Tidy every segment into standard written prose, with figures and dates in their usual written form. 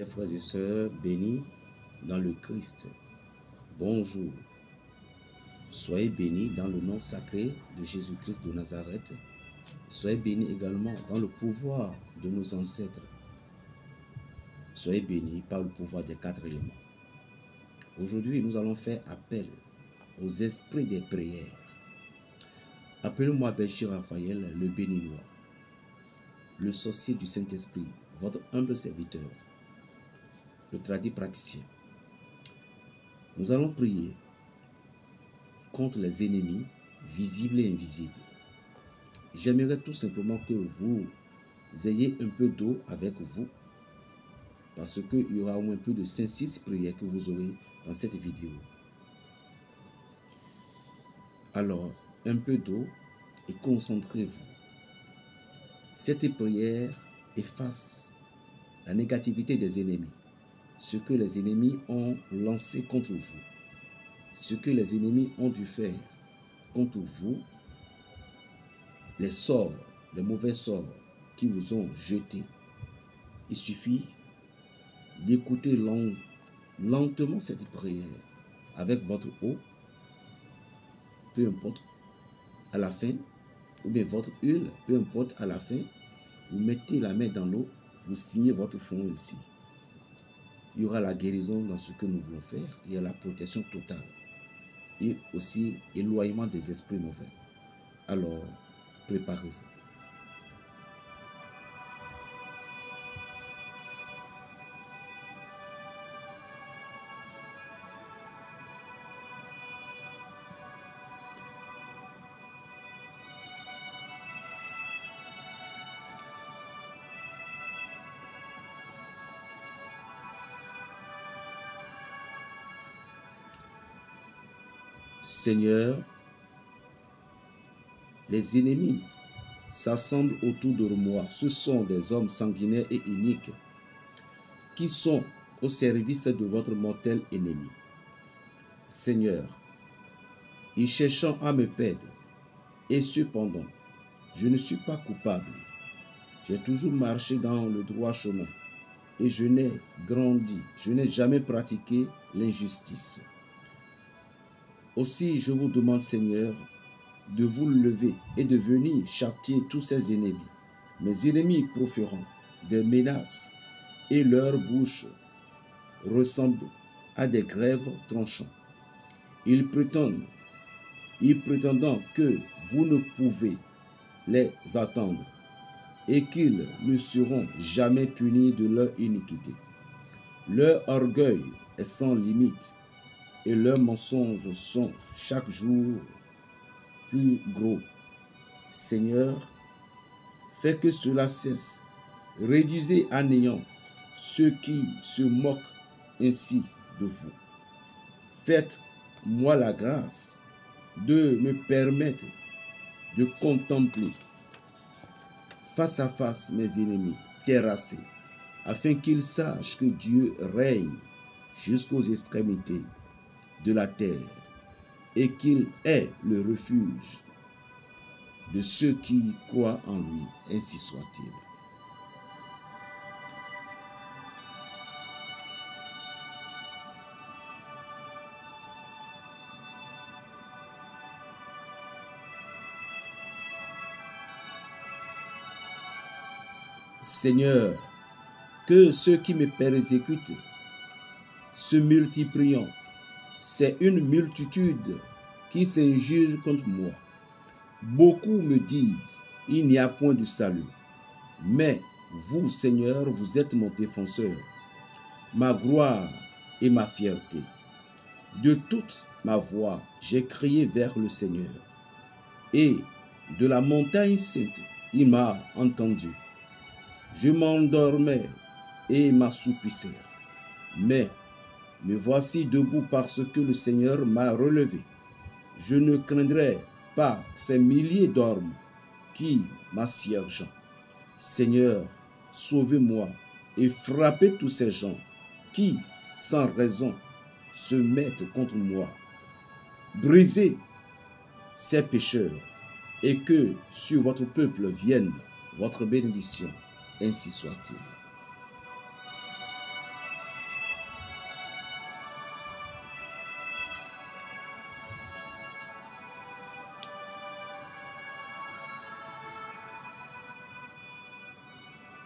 Chers frères et sœurs bénis dans le Christ, bonjour. Soyez bénis dans le nom sacré de Jésus-Christ de Nazareth. Soyez bénis également dans le pouvoir de nos ancêtres. Soyez bénis par le pouvoir des 4 éléments. Aujourd'hui, nous allons faire appel aux esprits des prières. Appelez-moi Béchir Raphaël, le béninois, le sorcier du Saint-Esprit, votre humble serviteur, le tradit praticien. Nous allons prier contre les ennemis visibles et invisibles. J'aimerais tout simplement que vous ayez un peu d'eau avec vous, parce qu'il y aura au moins plus de 5-6 prières que vous aurez dans cette vidéo. Alors, un peu d'eau et concentrez-vous. Cette prière efface la négativité des ennemis, ce que les ennemis ont lancé contre vous, ce que les ennemis ont dû faire contre vous, les sorts, les mauvais sorts qui vous ont jetés. Il suffit d'écouter lentement cette prière avec votre eau, peu importe, à la fin, ou bien votre huile, peu importe, à la fin, vous mettez la main dans l'eau, vous signez votre front ici. Il y aura la guérison dans ce que nous voulons faire, il y a la protection totale et aussi éloignement des esprits mauvais. Alors, préparez-vous. Seigneur, les ennemis s'assemblent autour de moi. Ce sont des hommes sanguinaires et iniques qui sont au service de votre mortel ennemi. Seigneur, ils cherchant à me perdre, et cependant, je ne suis pas coupable. J'ai toujours marché dans le droit chemin et je n'ai grandi, je n'ai jamais pratiqué l'injustice. Aussi, je vous demande, Seigneur, de vous lever et de venir châtier tous ces ennemis. Mes ennemis proférant des menaces et leur bouche ressemble à des grèves tranchants. Ils prétendant que vous ne pouvez les attendre et qu'ils ne seront jamais punis de leur iniquité. Leur orgueil est sans limite et leurs mensonges sont chaque jour plus gros. Seigneur, fais que cela cesse. Réduisez à néant ceux qui se moquent ainsi de vous. Faites-moi la grâce de me permettre de contempler face à face mes ennemis terrassés, afin qu'ils sachent que Dieu règne jusqu'aux extrémités de la terre et qu'il est le refuge de ceux qui croient en lui, ainsi soit-il. Seigneur, que ceux qui me persécutent se multiplient. C'est une multitude qui s'injure contre moi. Beaucoup me disent, il n'y a point de salut. Mais vous, Seigneur, vous êtes mon défenseur, ma gloire et ma fierté. De toute ma voix, j'ai crié vers le Seigneur. Et de la montagne sainte, il m'a entendu. Je m'endormais et m'assoupissais. Mais me voici debout parce que le Seigneur m'a relevé. Je ne craindrai pas ces milliers d'hommes qui m'assiègent. Seigneur, sauvez-moi et frappez tous ces gens qui, sans raison, se mettent contre moi. Brisez ces pécheurs et que sur votre peuple vienne votre bénédiction. Ainsi soit-il.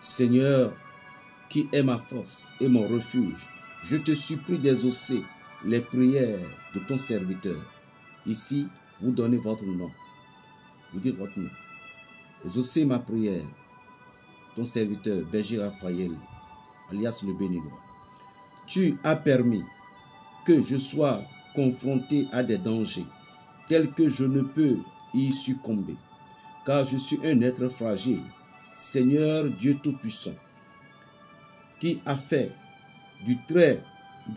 Seigneur, qui est ma force et mon refuge, je te supplie d'exaucer les prières de ton serviteur. Ici, vous donnez votre nom. Vous dites votre nom. Exaucez ma prière, ton serviteur, Berger Raphaël, alias le Béninois. Tu as permis que je sois confronté à des dangers tels que je ne peux y succomber, car je suis un être fragile. Seigneur Dieu Tout-Puissant, qui a fait du très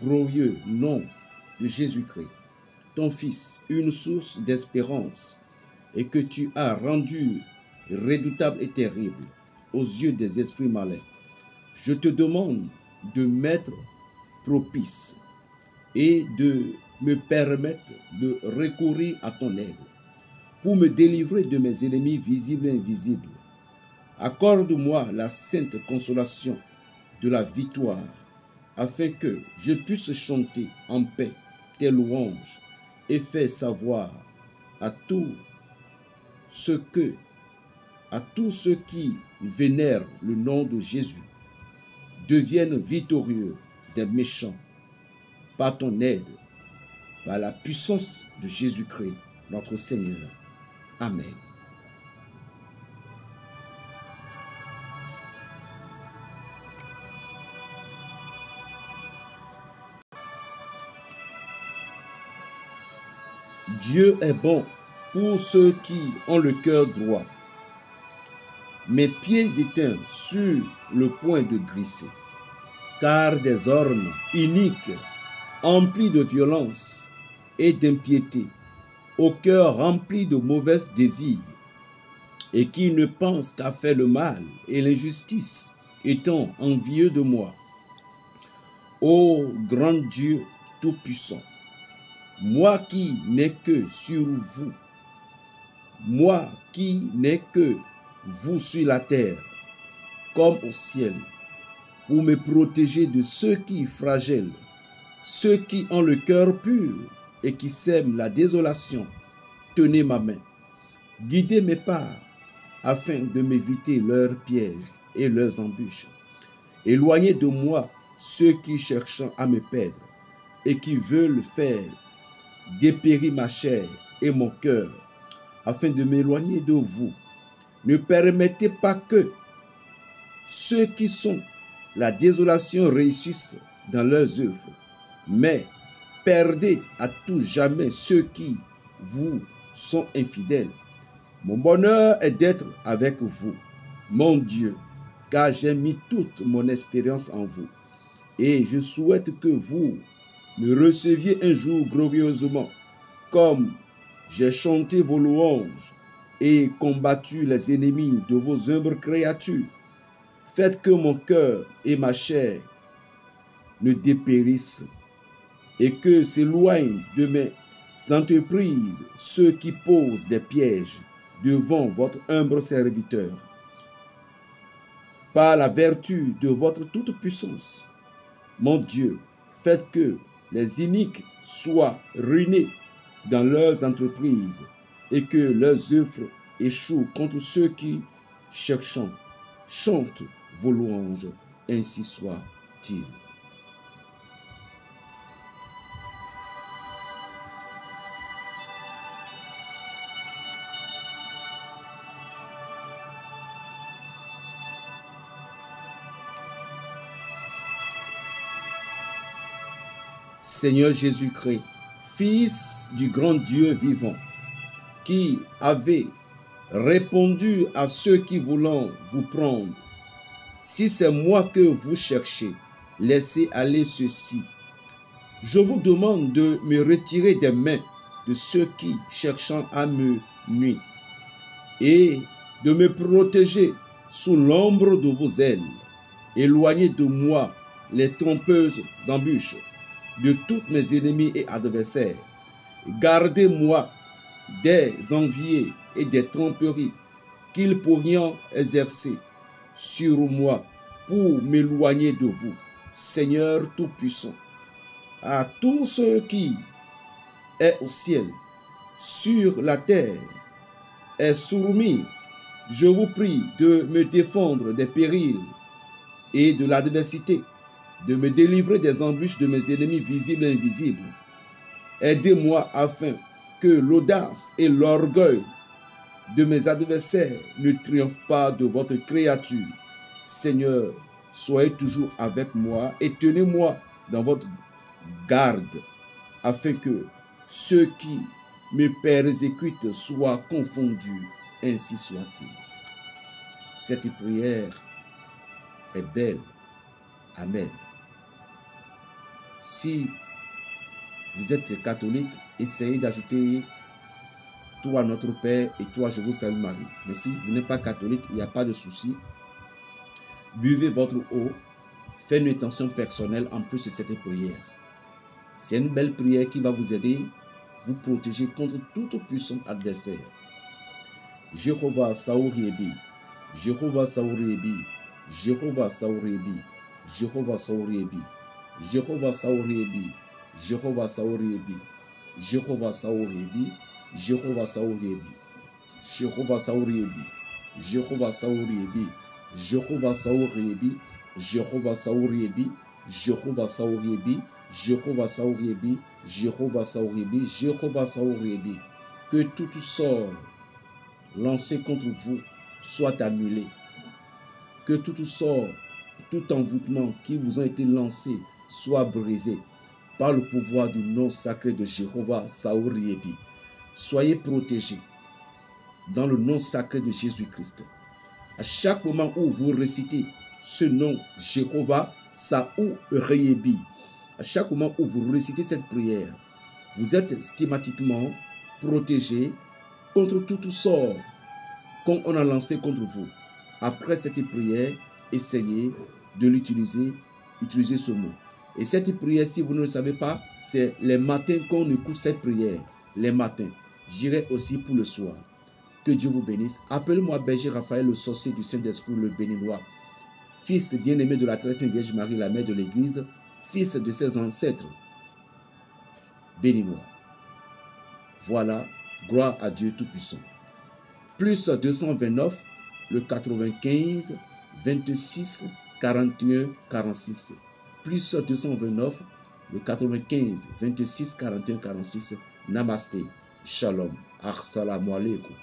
glorieux nom de Jésus-Christ, ton Fils, une source d'espérance, et que tu as rendu redoutable et terrible aux yeux des esprits malins. Je te demande de m'être propice et de me permettre de recourir à ton aide pour me délivrer de mes ennemis visibles et invisibles. Accorde-moi la sainte consolation de la victoire, afin que je puisse chanter en paix tes louanges et faire savoir à tous ceux qui vénèrent le nom de Jésus deviennent victorieux des méchants par ton aide, par la puissance de Jésus-Christ, notre Seigneur. Amen. Dieu est bon pour ceux qui ont le cœur droit. Mes pieds étaient sur le point de glisser, car des ormes iniques, emplis de violence et d'impiété, au cœur rempli de mauvais désirs, et qui ne pensent qu'à faire le mal et l'injustice, étant envieux de moi. Ô grand Dieu Tout-Puissant, moi qui n'ai que sur vous, moi qui n'ai que vous sur la terre, comme au ciel, pour me protéger de ceux qui flagellent, ceux qui ont le cœur pur et qui sèment la désolation, tenez ma main, guidez mes pas, afin de m'éviter leurs pièges et leurs embûches. Éloignez de moi ceux qui cherchent à me perdre et qui veulent faire dépérir ma chair et mon cœur, afin de m'éloigner de vous. Ne permettez pas que ceux qui sont la désolation réussissent dans leurs œuvres, mais perdez à tout jamais ceux qui vous sont infidèles. Mon bonheur est d'être avec vous, mon Dieu, car j'ai mis toute mon expérience en vous. Et je souhaite que vous me receviez un jour glorieusement, comme j'ai chanté vos louanges et combattu les ennemis de vos humbles créatures. Faites que mon cœur et ma chair ne dépérissent et que s'éloignent de mes entreprises ceux qui posent des pièges devant votre humble serviteur. Par la vertu de votre toute-puissance, mon Dieu, faites que les iniques soient ruinés dans leurs entreprises et que leurs œuvres échouent contre ceux qui chantent vos louanges. Ainsi soit-il. Seigneur Jésus-Christ, Fils du grand Dieu vivant, qui avez répondu à ceux qui voulaient vous prendre. Si c'est moi que vous cherchez, laissez aller ceci. Je vous demande de me retirer des mains de ceux qui cherchent à me nuire et de me protéger sous l'ombre de vos ailes. Éloignez de moi les trompeuses embûches de tous mes ennemis et adversaires. Gardez-moi des enviés et des tromperies qu'ils pourraient exercer sur moi pour m'éloigner de vous, Seigneur Tout-Puissant. À tous ceux qui est au ciel, sur la terre et soumis, je vous prie de me défendre des périls et de l'adversité, de me délivrer des embûches de mes ennemis visibles et invisibles. Aidez-moi afin que l'audace et l'orgueil de mes adversaires ne triomphent pas de votre créature. Seigneur, soyez toujours avec moi et tenez-moi dans votre garde, afin que ceux qui me persécutent soient confondus, ainsi soit-il. Cette prière est belle. Amen. Si vous êtes catholique, essayez d'ajouter toi notre Père et toi je vous salue Marie. Mais si vous n'êtes pas catholique, il n'y a pas de souci. Buvez votre eau, faites une intention personnelle en plus de cette prière. C'est une belle prière qui va vous aider, vous protéger contre toute puissance adversaire. Jéhovah Saouriebi, Jéhovah Saouriebi, Jéhovah Saouriebi, Jéhovah Saouriebi, Jéhovah Saouriebi, Jéhovah Saouriebi, Jéhovah Saouriebi, Jéhovah Saouriebi, Jéhovah Saouriebi, Jéhovah Saouriebi, Jéhovah Saouriebi, Jéhovah Saouriebi, Jéhovah Saouriebi, Jéhovah Saouriebi, Jéhovah Saouriebi, Jéhovah Saouriebi. Que tout sort lancé contre vous soit annulé. Que tout sort, tout envoûtement qui vous a été lancé soit brisé par le pouvoir du nom sacré de Jéhovah Saouriebi. Soyez protégés dans le nom sacré de Jésus-Christ. À chaque moment où vous récitez ce nom Jéhovah Saouriebi, à chaque moment où vous récitez cette prière, vous êtes systématiquement protégé contre tout sort qu'on a lancé contre vous. Après cette prière, essayez de l'utiliser, utilisez ce mot. Et cette prière, si vous ne le savez pas, c'est les matins qu'on écoute cette prière. Les matins. J'irai aussi pour le soir. Que Dieu vous bénisse. Appelez-moi Berger Raphaël, le sorcier du Saint-Esprit, le béninois. Fils bien-aimé de la très sainte Vierge Marie, la mère de l'Église. Fils de ses ancêtres béninois. Voilà, gloire à Dieu Tout-Puissant. Plus 229, le 95, 26, 41, 46. Plus 229, le 95, 26, 41, 46. Namasté. Shalom. Assalamu alaikum.